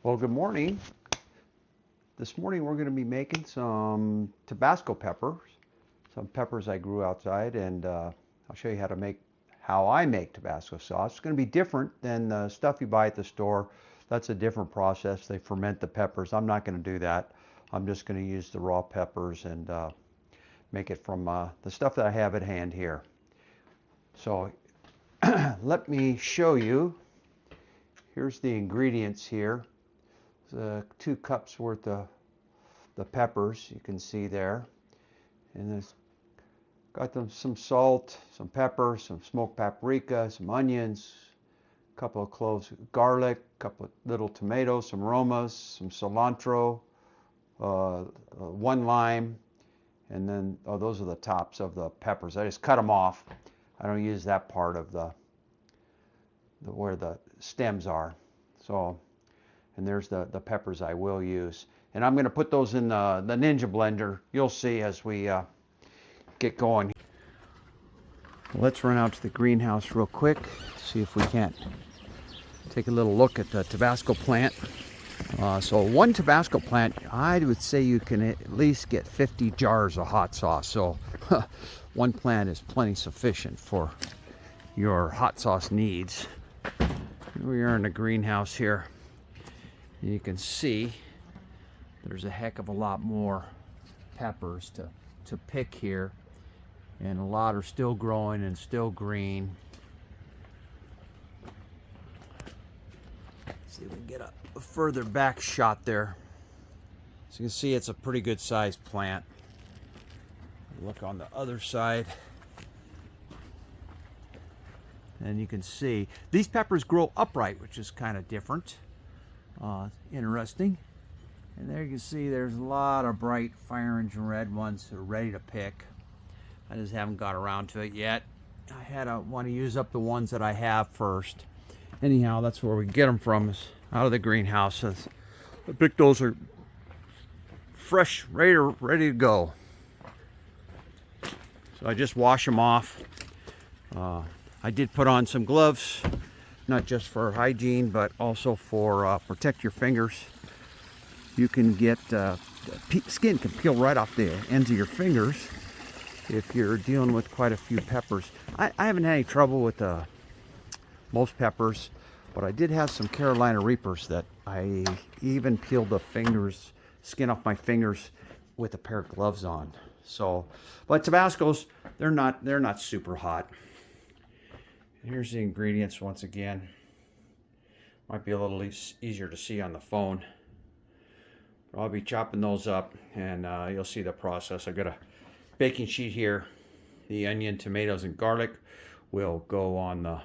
Well, good morning. This morning we're going to be making some Tabasco peppers, some peppers I grew outside, and I'll show you how I make Tabasco sauce. It's going to be different than the stuff you buy at the store. That's a different process. They ferment the peppers. I'm not going to do that. I'm just going to use the raw peppers and make it from the stuff that I have at hand here. So let me show you. Here's the ingredients here. 2 cups worth of the peppers, you can see there, and it's got some salt, some pepper, some smoked paprika, some onions, a couple of cloves of garlic, a couple of little tomatoes, some aromas, some cilantro, 1 lime, and then those are the tops of the peppers. I just cut them off. I don't use that part of the where the stems are. So. And there's the peppers I will use. And I'm going to put those in the Ninja blender. You'll see as we get going. Let's run out to the greenhouse real quick. See if we can't take a little look at the Tabasco plant. So 1 Tabasco plant, I would say you can at least get 50 jars of hot sauce. So 1 plant is plenty sufficient for your hot sauce needs. We are in the greenhouse here. You can see there's a heck of a lot more peppers to pick here, and a lot are still growing and still green. Let's see if we can get a further back shot there. So you can see it's a pretty good sized plant. Look on the other side, and you can see these peppers grow upright, which is kind of different. Interesting. And there you can see there's a lot of bright orange and red ones that are ready to pick. I just haven't got around to it yet. I want to use up the ones that I have first. Anyhow, that's where we get them from, is out of the greenhouse. I picked those are fresh, ready to go. So I just wash them off. I did put on some gloves, not just for hygiene, but also for protect your fingers. You can get the skin can peel right off the ends of your fingers if you're dealing with quite a few peppers. I haven't had any trouble with most peppers, but I did have some Carolina Reapers that I even peeled the skin off my fingers with a pair of gloves on. So, but Tabascos, they're not super hot. Here's the ingredients once again. Might be a little easier to see on the phone. But I'll be chopping those up, and you'll see the process. I've got a baking sheet here. The onion, tomatoes, and garlic will go on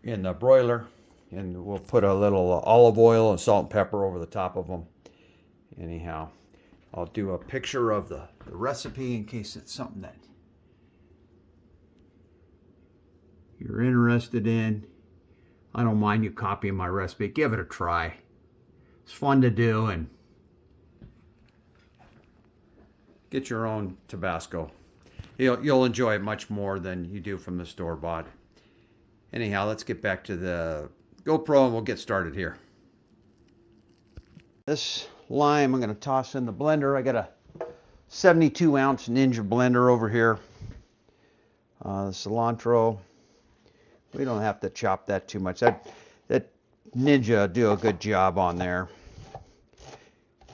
in the broiler, and we'll put a little olive oil and salt and pepper over the top of them. Anyhow, I'll do a picture of the recipe in case it's something that you're interested in. I don't mind you copying my recipe. Give it a try. It's fun to do, and get your own Tabasco. You'll enjoy it much more than you do from the store-bought. Anyhow, let's get back to the GoPro and we'll get started here. This lime I'm going to toss in the blender. I got a 72-ounce Ninja blender over here. The cilantro. We don't have to chop that too much. That Ninja do a good job on there.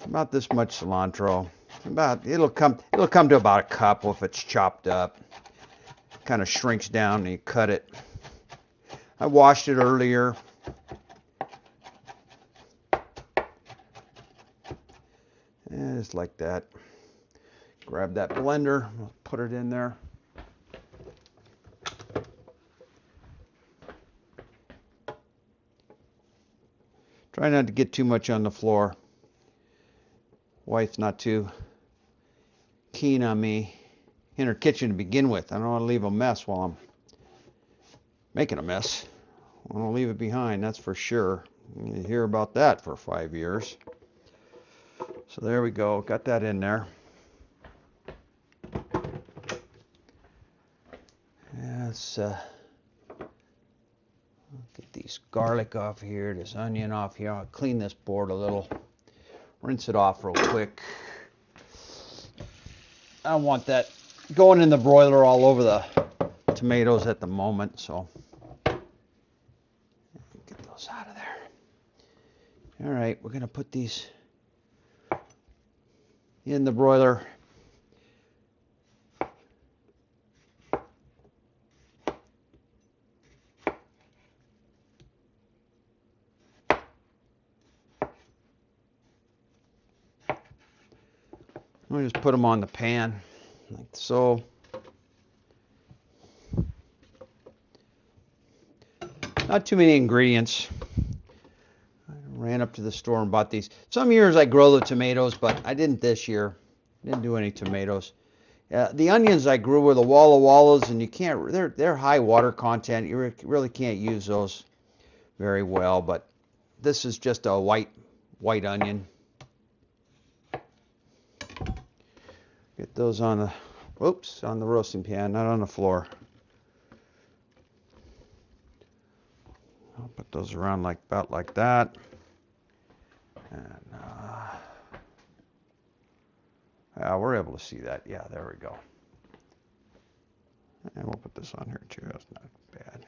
About this much cilantro. It'll come to about a cup if it's chopped up. Kind of shrinks down and you cut it. I washed it earlier. And just like that. Grab that blender, put it in there. Try not to get too much on the floor. Wife's not too keen on me in her kitchen to begin with. I don't want to leave a mess while I'm making a mess. I want to leave it behind, that's for sure. You hear about that for 5 years. So there we go, got that in there. Let's get these this garlic off here, this onion off here. I'll clean this board a little, rinse it off real quick. I don't want that going in the broiler all over the tomatoes at the moment, so get those out of there. All right, we're gonna put these in the broiler. I'll just put them on the pan, like so. Not too many ingredients. I ran up to the store and bought these. Some years I grow the tomatoes, but I didn't this year. Didn't do any tomatoes. The onions I grew were the Walla Wallas, and you can't. They're high water content. You really can't use those very well. But this is just a white onion. Get those on the, on the roasting pan, not on the floor. I'll put those around about like that. And we're able to see that. Yeah, there we go. And we'll put this on here too. That's not bad.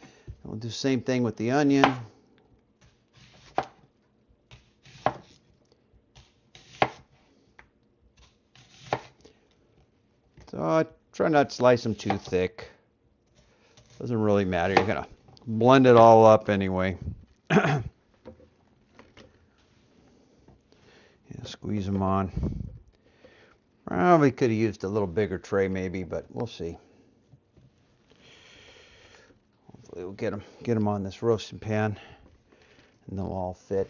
And we'll do the same thing with the onion. So I try not to slice them too thick. Doesn't really matter. You're gonna blend it all up anyway. Yeah, squeeze them on. Probably could have used a little bigger tray maybe, but we'll see. Hopefully we'll get them on this roasting pan and they'll all fit.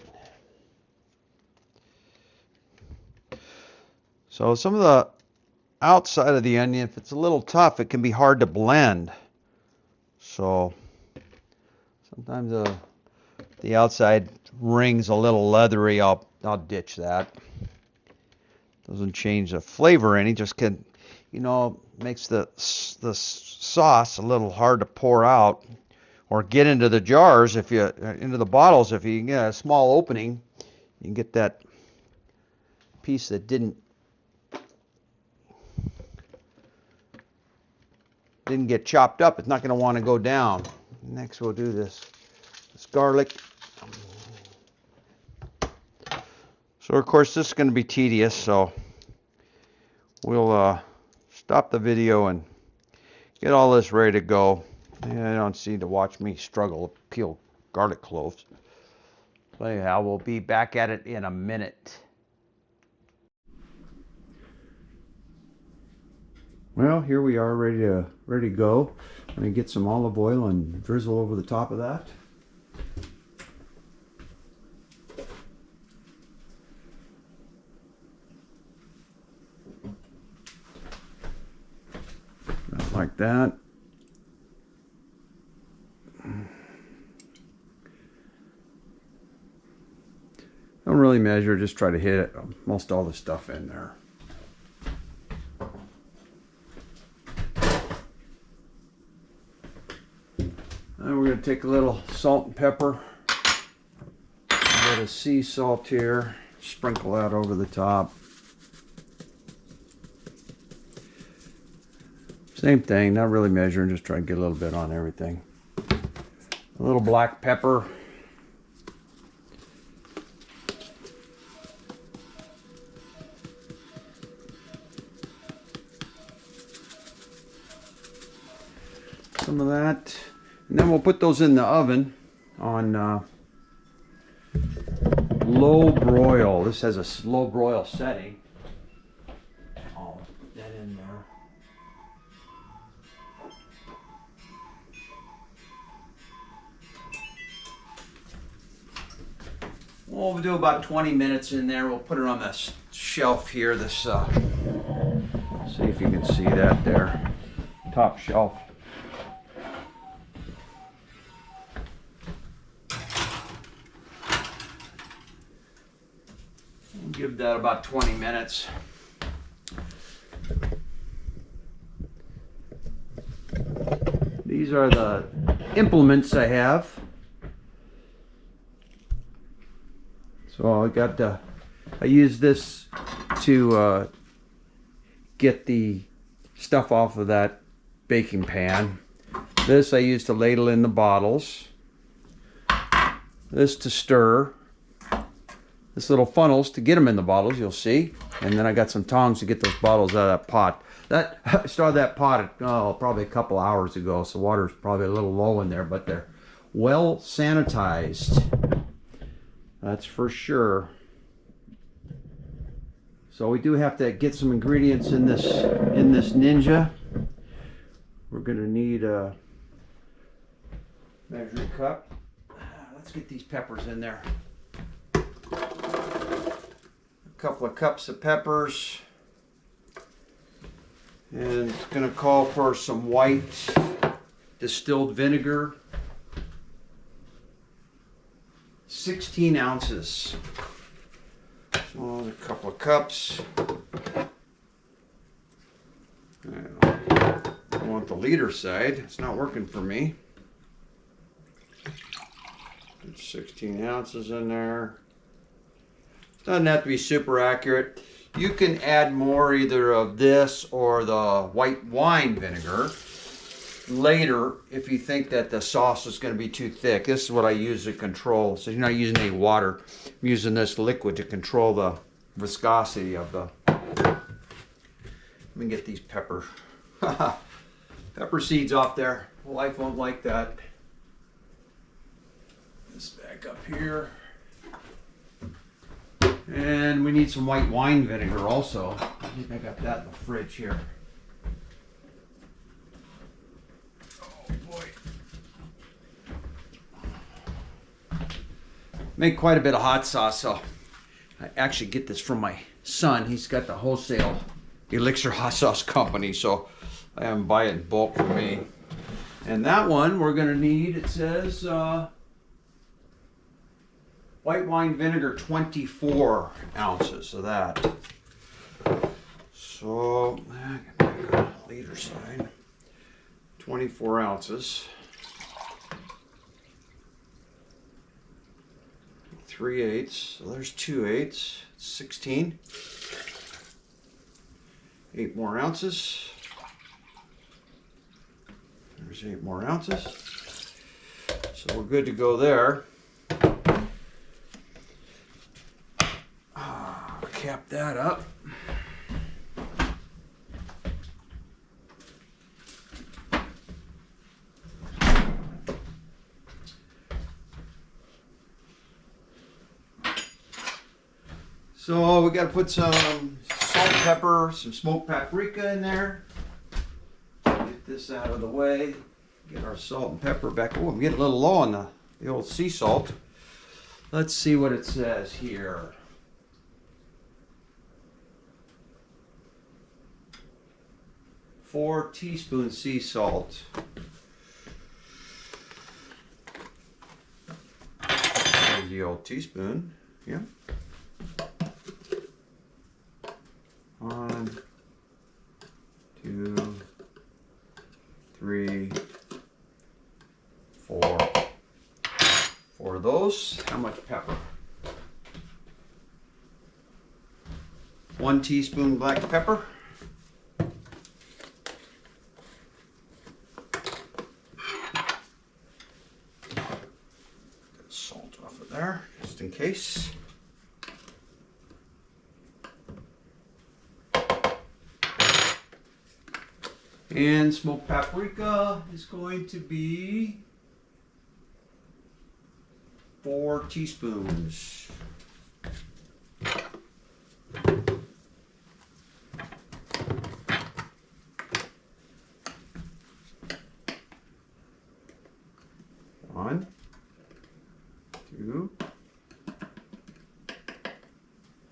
So some of the outside of the onion, if it's a little tough, it can be hard to blend. So sometimes the outside ring's a little leathery. I'll ditch that. Doesn't change the flavor any. Just makes the sauce a little hard to pour out or get into the jars into the bottles. If you get a small opening, you can get that piece that didn't get chopped up. It's not going to want to go down. Next we'll do this garlic. So of course this is going to be tedious, so we'll stop the video and get all this ready to go. I don't need to watch me struggle to peel garlic cloves. But anyhow, we'll be back at it in a minute. Well, here we are, ready to go. I'm going to get some olive oil and drizzle over the top of that. Like that. Don't really measure, just try to hit it, most all the stuff in there. And we're going to take a little salt and pepper, a bit of sea salt here, sprinkle that over the top. Same thing, not really measuring, just try to get a little bit on everything. A little black pepper. Some of that. And then we'll put those in the oven on low broil. This has a slow broil setting. I'll put that in there. We'll do about 20 minutes in there. We'll put it on the shelf here. This, see if you can see that there. Top shelf. We'll give that about 20 minutes. These are the implements I have. So I use this to get the stuff off of that baking pan. This I use to ladle in the bottles. This to stir. This little funnels to get them in the bottles, you'll see. And then I got some tongs to get those bottles out of that pot. I started that pot probably a couple hours ago, so water's probably a little low in there, but they're well sanitized. That's for sure. So we do have to get some ingredients in this Ninja. We're gonna need a measuring cup. Let's get these peppers in there. A couple of cups of peppers. And it's gonna call for some white distilled vinegar. 16 ounces. So a couple of cups. I want the liter side. It's not working for me. 16 ounces in there. Doesn't have to be super accurate. You can add more either of this or the white wine vinegar later if you think that the sauce is going to be too thick. This is what I use to control. So you're not using any water. I'm using this liquid to control the viscosity of the... Let me get these pepper seeds off there. Life won't like that. This back up here. And we need some white wine vinegar also. I think I got that in the fridge here. Oh boy. Make quite a bit of hot sauce, so I actually get this from my son. He's got the wholesale Elixir hot sauce company, so I am buying it in bulk for me. And that one we're gonna need, it says white wine vinegar, 24 ounces of that. So, I can make a liter side. 24 ounces. 3/8. So there's 2/8. 16. 8 more ounces. There's 8 more ounces. So we're good to go there. Cap that up. So we got to put some salt, pepper, some smoked paprika in there. Get this out of the way. Get our salt and pepper back. Oh, I'm getting a little low on the old sea salt. Let's see what it says here. 4 teaspoons sea salt. There's the old teaspoon. Yeah. 1, 2, 3, 4. 4 of those. How much pepper? 1 teaspoon black pepper. Salt off of there, just in case. And smoked paprika is going to be 4 teaspoons. One, 2,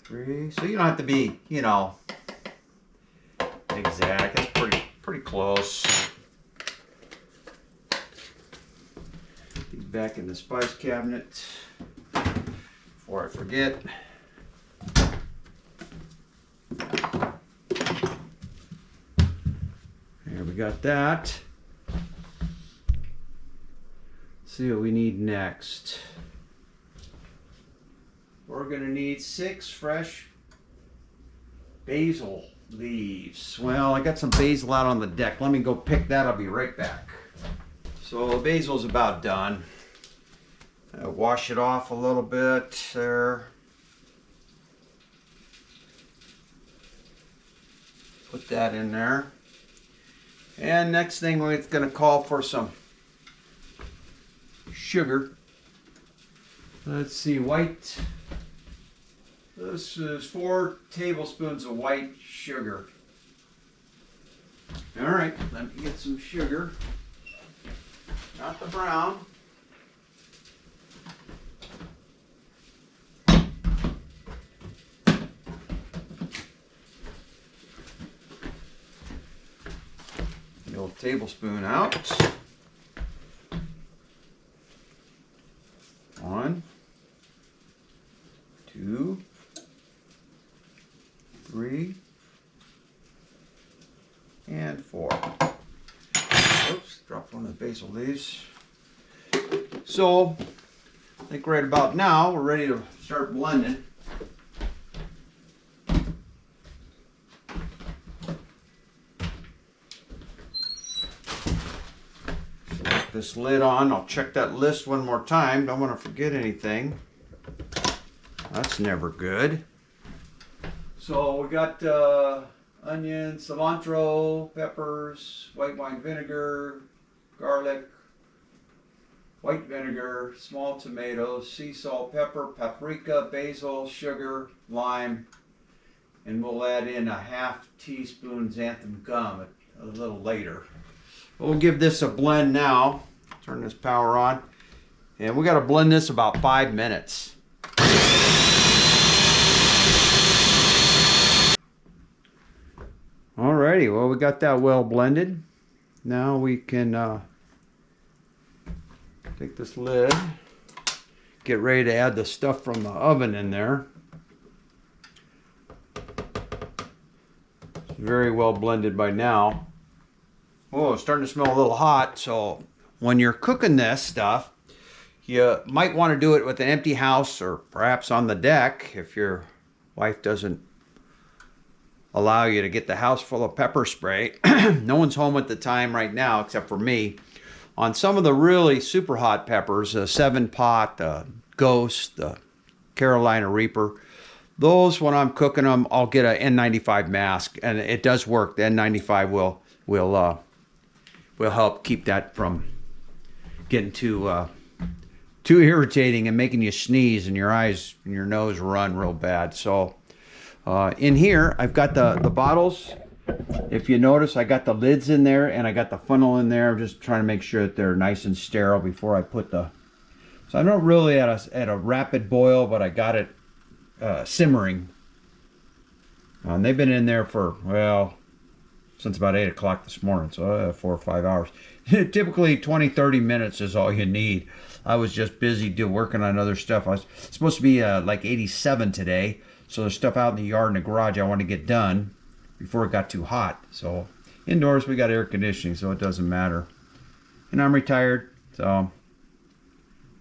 3. So you don't have to be, you know, exact. That's pretty close. These back in the spice cabinet before I forget. There, we got that. Let's see what we need next. we're going to need 6 fresh basil leaves. Well, I got some basil out on the deck. Let me go pick that. I'll be right back. So the basil's about done. Wash it off a little bit there. Put that in there. And next thing we're going to call for some sugar. Let's see, white. This is 4 tablespoons of white sugar. All right, let me get some sugar. Not the brown. The old tablespoon out. 1, 2, 3, and 4. Oops, dropped one of the basil leaves. So, I think right about now we're ready to start blending. Select this lid on. I'll check that list one more time. Don't want to forget anything. That's never good. So we got onion, cilantro, peppers, white wine vinegar, garlic, white vinegar, small tomatoes, sea salt, pepper, paprika, basil, sugar, lime, and we'll add in a ½ teaspoon xanthan gum a little later. We'll give this a blend now. Turn this power on. And we got to blend this about 5 minutes. Alrighty, well, we got that well blended. Now we can take this lid, get ready to add the stuff from the oven in there. It's very well blended by now. Oh, it's starting to smell a little hot, so when you're cooking this stuff, you might want to do it with an empty house or perhaps on the deck if your wife doesn't allow you to get the house full of pepper spray. No one's home at the time right now except for me. On some of the really super hot peppers, the 7-pot, the Ghost, the Carolina Reaper, those when I'm cooking them, I'll get an N95 mask, and it does work. The N95 will help keep that from getting too irritating and making you sneeze and your eyes and your nose run real bad. So in here, I've got the bottles. If you notice, I got the lids in there and I got the funnel in there. I'm just trying to make sure that they're nice and sterile before I put the... So I'm not really at a rapid boil, but I got it simmering. And they've been in there for, well, since about 8 o'clock this morning, so 4 or 5 hours. Typically 20-30 minutes is all you need. I was just busy working on other stuff. I was supposed to be like 87 today, so there's stuff out in the yard and the garage I want to get done before it got too hot. So indoors we got air conditioning, so it doesn't matter. And I'm retired, so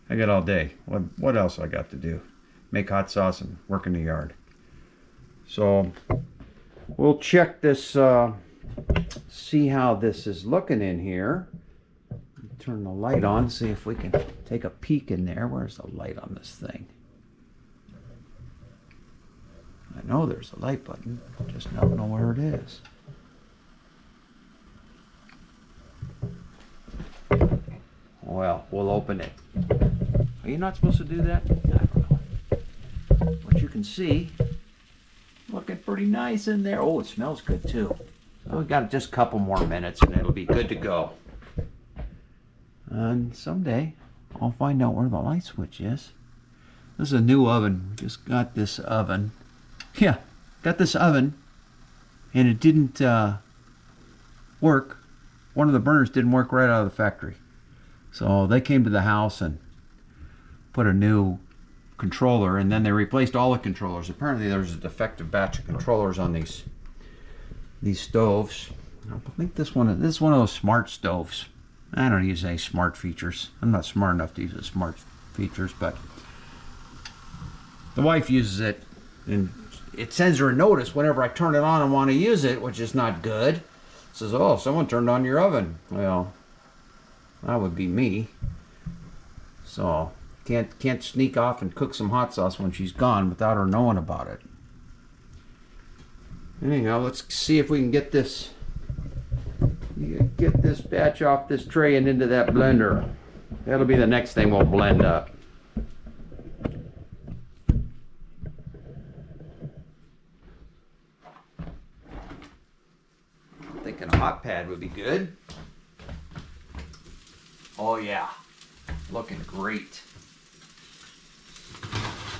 I got all day. What else I got to do? Make hot sauce and work in the yard. So we'll check this, see how this is looking in here. Turn the light on, see if we can take a peek in there. Where's the light on this thing? I know there's a light button, just don't know where it is. Well, we'll open it. Are you not supposed to do that? I don't know. But you can see, looking pretty nice in there. Oh, it smells good too. So we got just a couple more minutes and it'll be good to go. And someday I'll find out where the light switch is. This is a new oven. Just got this oven. Yeah, got this oven and it didn't work. One of the burners didn't work right out of the factory. So they came to the house and put a new controller, and then they replaced all the controllers. Apparently there's a defective batch of controllers on these stoves. I think this is one of those smart stoves. I don't use any smart features. I'm not smart enough to use the smart features, but The wife uses it, and it sends her a notice whenever I turn it on and want to use it, which is not good. It says, oh, someone turned on your oven. Well, that would be me. So can't sneak off and cook some hot sauce when she's gone without her knowing about it. Anyhow, let's see if we can get this batch off this tray and into that blender. That'll be the next thing we'll blend up. Thinking a hot pad would be good. Oh yeah, looking great.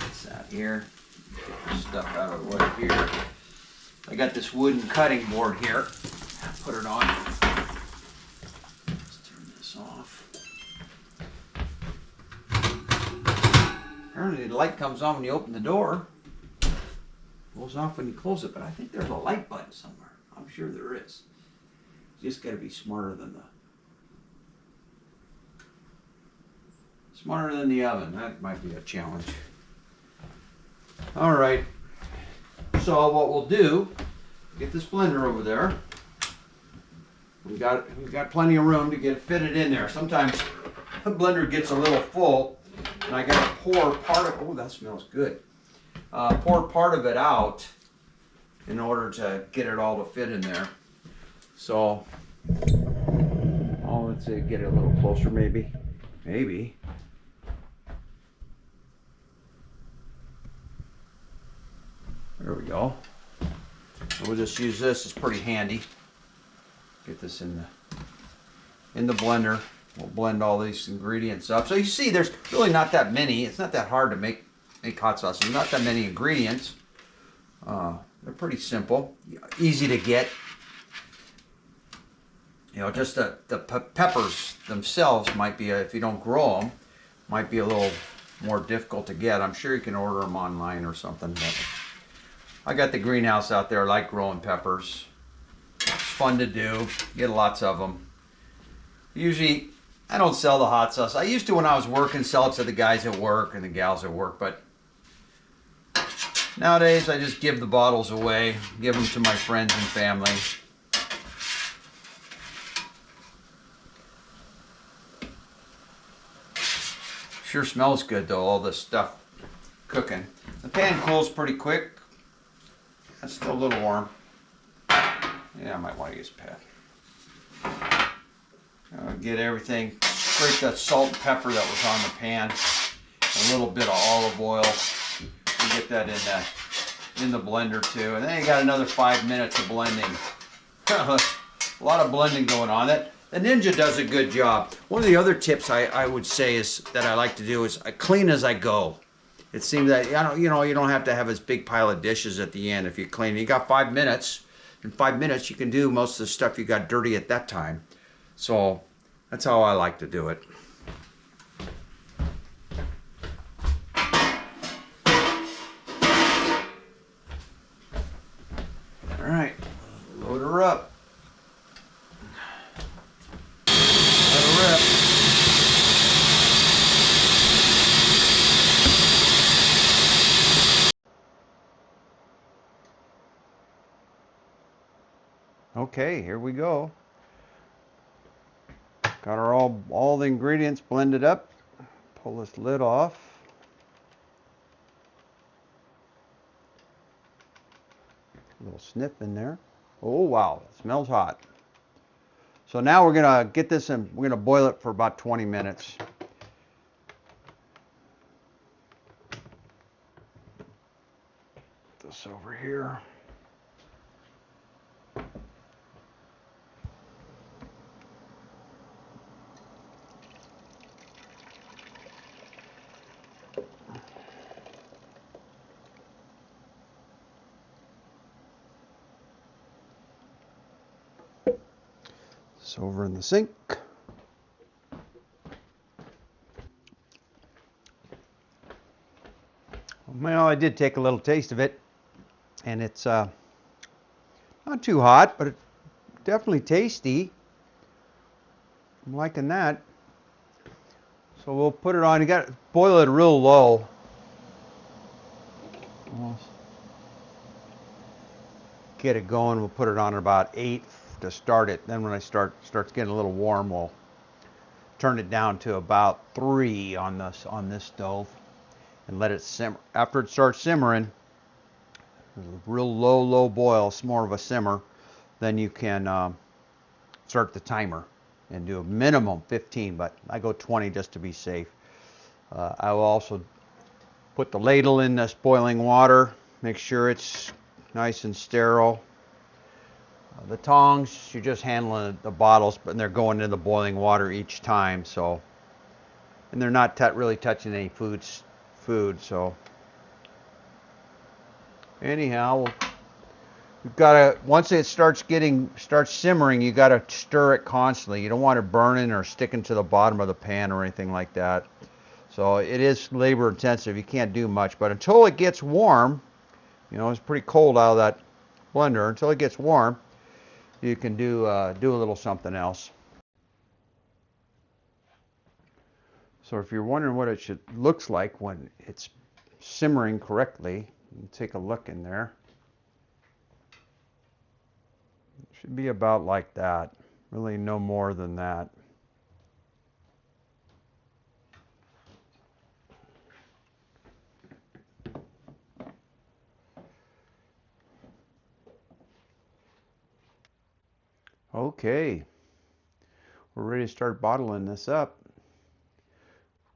It's out here. Get this stuff out of the way here. I got this wooden cutting board here. I'll put it on. Let's turn this off. Apparently the light comes on when you open the door. Goes off when you close it, but I think there's a light button somewhere. I'm sure there is. You just got to be smarter than the oven. That might be a challenge. All right. So what we'll do, get this blender over there. We've got plenty of room to get it fitted in there. Sometimes the blender gets a little full, and I got to pour part of. Oh, that smells good. Pour part of it out in order to get it all to fit in there. So, let's say get it a little closer, maybe. There we go. We'll just use this. It's pretty handy. Get this in the blender. We'll blend all these ingredients up. So you see, there's really not that many. It's not that hard to make hot sauce. There's not that many ingredients. They're pretty simple, easy to get. You know, just the peppers themselves might be, if you don't grow them, might be a little more difficult to get. I'm sure you can order them online or something. But I got the greenhouse out there. I like growing peppers. It's fun to do. Get lots of them. Usually, I don't sell the hot sauce. I used to when I was working, sell it to the guys at work and the gals at work, but nowadays I just give the bottles away, give them to my friends and family. Sure smells good though, all this stuff cooking. The pan cools pretty quick. That's still a little warm. Yeah, I might want to use a pad. Get everything, scrape that salt and pepper that was on the pan, a little bit of olive oil, and get that in the blender too. And then you got another 5 minutes of blending. A lot of blending going on. The Ninja does a good job. One of the other tips I would say is that I like to do is I clean as I go. It seems that you don't have to have this big pile of dishes at the end if you clean. You got 5 minutes. In 5 minutes you can do most of the stuff you got dirty at that time. So that's how I like to do it. All right, load her up. Let her rip. Okay, here we go. Got our all the ingredients blended up. Pull this lid off. A little snip in there. Oh wow, it smells hot. So now we're gonna get this and we're gonna boil it for about 20 minutes. Put this over here. It's over in the sink. Well, I did take a little taste of it, and it's not too hot, but it's definitely tasty. I'm liking that. So we'll put it on. You got to boil it real low. We'll get it going. We'll put it on at about 8 to start it. Then when it starts getting a little warm, we'll turn it down to about 3 on this stove and let it simmer. After it starts simmering, a real low boil, it's more of a simmer, then you can start the timer and do a minimum 15, but I go 20 just to be safe. I will also put the ladle in this boiling water, make sure it's nice and sterile. The tongs, you're just handling the bottles, but they're going in the boiling water each time, so, and they're not really touching any food. So anyhow, you've got to, once it starts simmering, you got to stir it constantly. You don't want it burning or sticking to the bottom of the pan or anything like that. So it is labor intensive. You can't do much, but until it gets warm, you know, it's pretty cold out of that blender. Until it gets warm, you can do a little something else. So if you're wondering what it looks like when it's simmering correctly, take a look in there. It should be about like that. Really no more than that. Okay, we're ready to start bottling this up.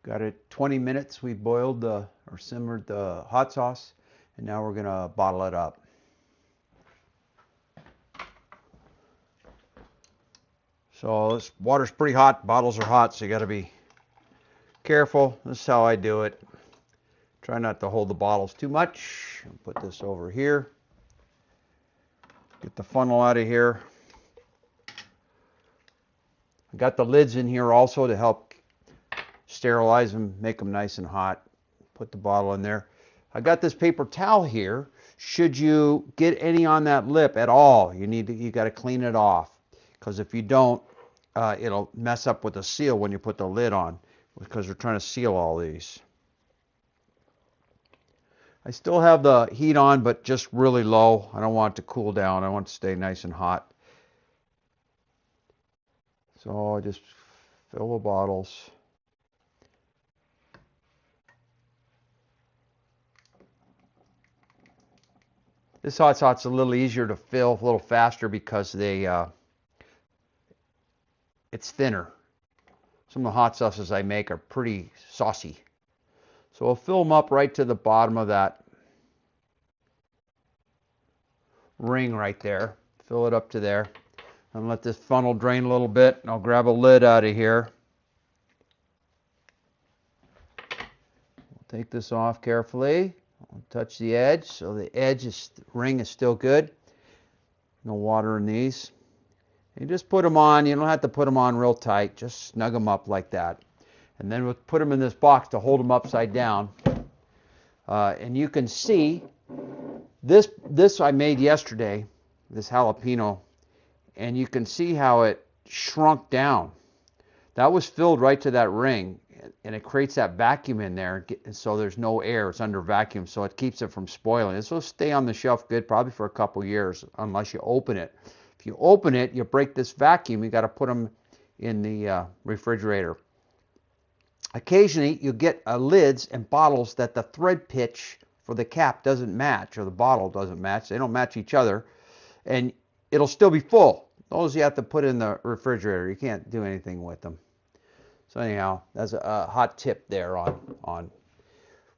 Got it 20 minutes. We boiled or simmered the hot sauce, and now we're gonna bottle it up. So this water's pretty hot, bottles are hot, so you gotta be careful. This is how I do it. Try not to hold the bottles too much. I'll put this over here. Get the funnel out of here. I got the lids in here also to help sterilize them, make them nice and hot. Put the bottle in there. I got this paper towel here. Should you get any on that lip at all, you got to clean it off, because if you don't, it'll mess up with the seal when you put the lid on, because we're trying to seal all these. I still have the heat on, but just really low. I don't want it to cool down. I want it to stay nice and hot. So I just fill the bottles. This hot sauce is a little easier to fill, a little faster, because it's thinner. Some of the hot sauces I make are pretty saucy. So I'll fill them up right to the bottom of that ring right there. Fill it up to there. And let this funnel drain a little bit. And I'll grab a lid out of here. Take this off carefully. I'll touch the edge, so the ring is still good. No water in these. You just put them on. You don't have to put them on real tight. Just snug them up like that. And then we'll put them in this box to hold them upside down. And you can see this I made yesterday, this jalapeno, and you can see how it shrunk down. That was filled right to that ring, and it creates that vacuum in there, so there's no air. It's under vacuum, so it keeps it from spoiling. This will stay on the shelf good probably for a couple years, unless you open it. If you open it, you break this vacuum. You got to put them in the refrigerator. Occasionally, you get lids and bottles that the thread pitch for the cap doesn't match, or the bottle doesn't match. They don't match each other, and it'll still be full. Those you have to put in the refrigerator. You can't do anything with them. So anyhow, that's a hot tip there on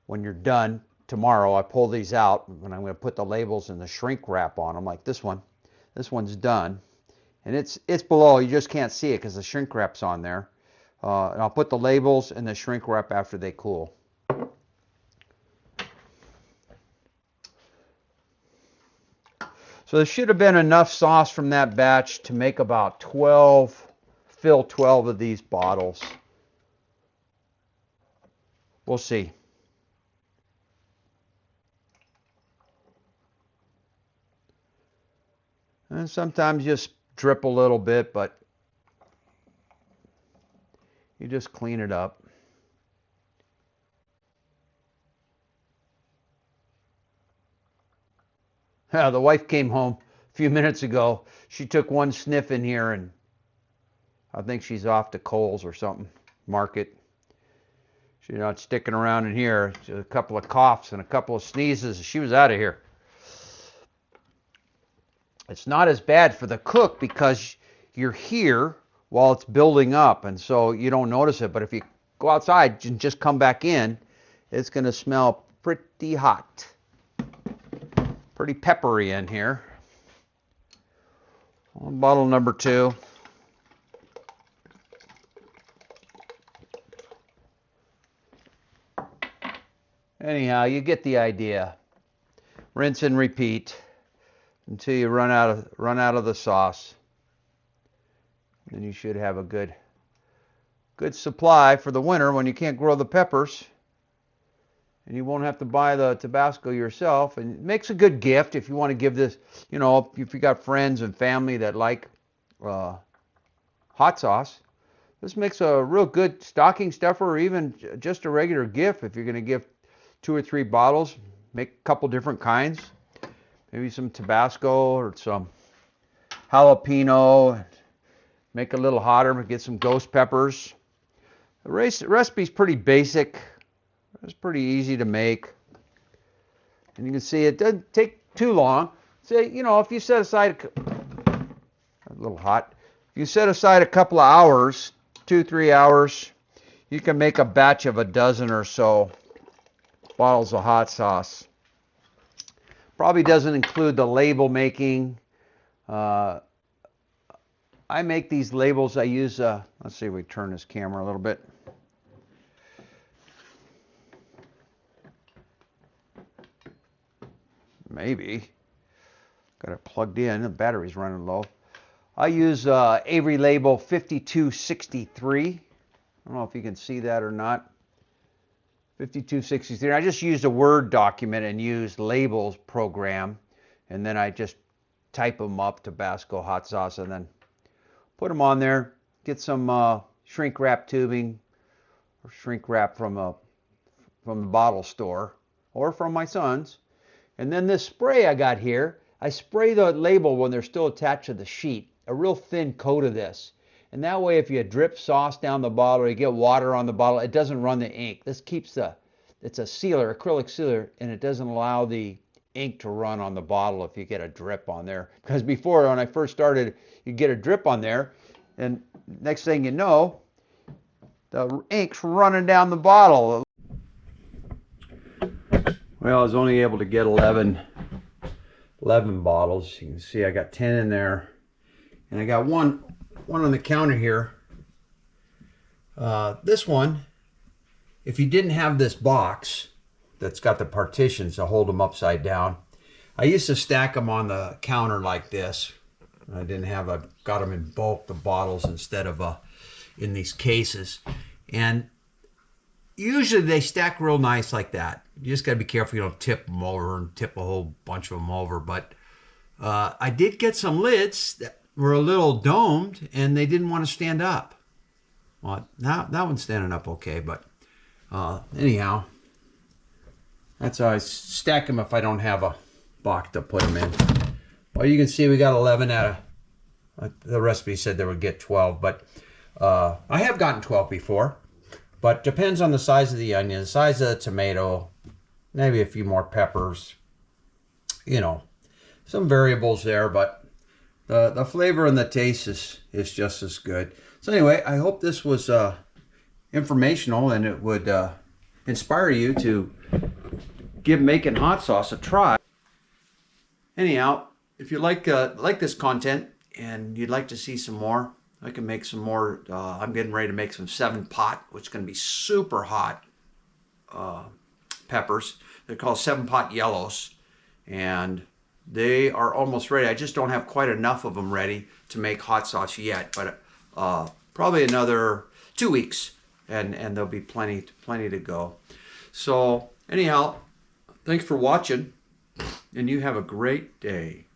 when you're done tomorrow. I pull these out, and I'm going to put the labels and the shrink wrap on them, like this one. This one's done, and it's below. You just can't see it because the shrink wrap's on there. And I'll put the labels and the shrink wrap after they cool. So there should have been enough sauce from that batch to make about 12, fill 12 of these bottles. We'll see. And sometimes you just drip a little bit, but you just clean it up. The wife came home a few minutes ago. She took one sniff in here, and I think she's off to Kohl's or something, market. She's not sticking around in here. Just a couple of coughs and a couple of sneezes. She was out of here. It's not as bad for the cook because you're here while it's building up, and so you don't notice it. But if you go outside and just come back in, it's going to smell pretty hot. Pretty peppery in here. Bottle number 2. Anyhow, you get the idea. Rinse and repeat until you run out of the sauce. Then you should have a good supply for the winter when you can't grow the peppers. And you won't have to buy the Tabasco yourself. And it makes a good gift if you want to give this, you know, if you got friends and family that like hot sauce. This makes a real good stocking stuffer, or even just a regular gift if you're going to give 2 or 3 bottles. Make a couple different kinds. Maybe some Tabasco or some jalapeno. Make it a little hotter, but get some ghost peppers. The recipe's pretty basic. It's pretty easy to make. And you can see it doesn't take too long. Say, you know, if you set aside a little hot. If you set aside a couple of hours, 2-3 hours, you can make a batch of a dozen or so bottles of hot sauce. Probably doesn't include the label making. I make these labels. I use, let's see if we turn this camera a little bit. Maybe. Got it plugged in. The battery's running low. I use Avery label 5263. I don't know if you can see that or not. 5263. I just used a Word document and used labels program, and then I just type them up, Tabasco hot sauce, and then put them on there. Get some shrink wrap tubing or shrink wrap from the bottle store or from my son's. And then this spray I got here, I spray the label when they're still attached to the sheet, a real thin coat of this. And that way, if you drip sauce down the bottle or you get water on the bottle, it doesn't run the ink. This keeps it's a sealer, acrylic sealer, and it doesn't allow the ink to run on the bottle if you get a drip on there. Because before, when I first started, you get a drip on there, and next thing you know, the ink's running down the bottle. Well, I was only able to get 11 bottles. You can see I got 10 in there, and I got one on the counter here. This one, if you didn't have this box that's got the partitions to hold them upside down, I used to stack them on the counter like this. I got them in bulk, the bottles, instead of in these cases. And usually they stack real nice like that. You just got to be careful you don't tip them over and tip a whole bunch of them over. But I did get some lids that were a little domed, and they didn't want to stand up. Well, now that one's standing up okay, but anyhow, that's how I stack them if I don't have a box to put them in. Well, you can see we got 11 out of, the recipe said they would get 12, but I have gotten 12 before. But depends on the size of the onion, the size of the tomato, maybe a few more peppers. You know, some variables there, but the flavor and the taste is just as good. So anyway, I hope this was informational, and it would inspire you to give making hot sauce a try. Anyhow, if you like this content and you'd like to see some more, I can make some more. I'm getting ready to make some 7-pot, which is going to be super hot peppers. They're called 7-pot yellows, and they are almost ready. I just don't have quite enough of them ready to make hot sauce yet, but probably another 2 weeks, and there'll be plenty to go. So anyhow, thanks for watching, and you have a great day.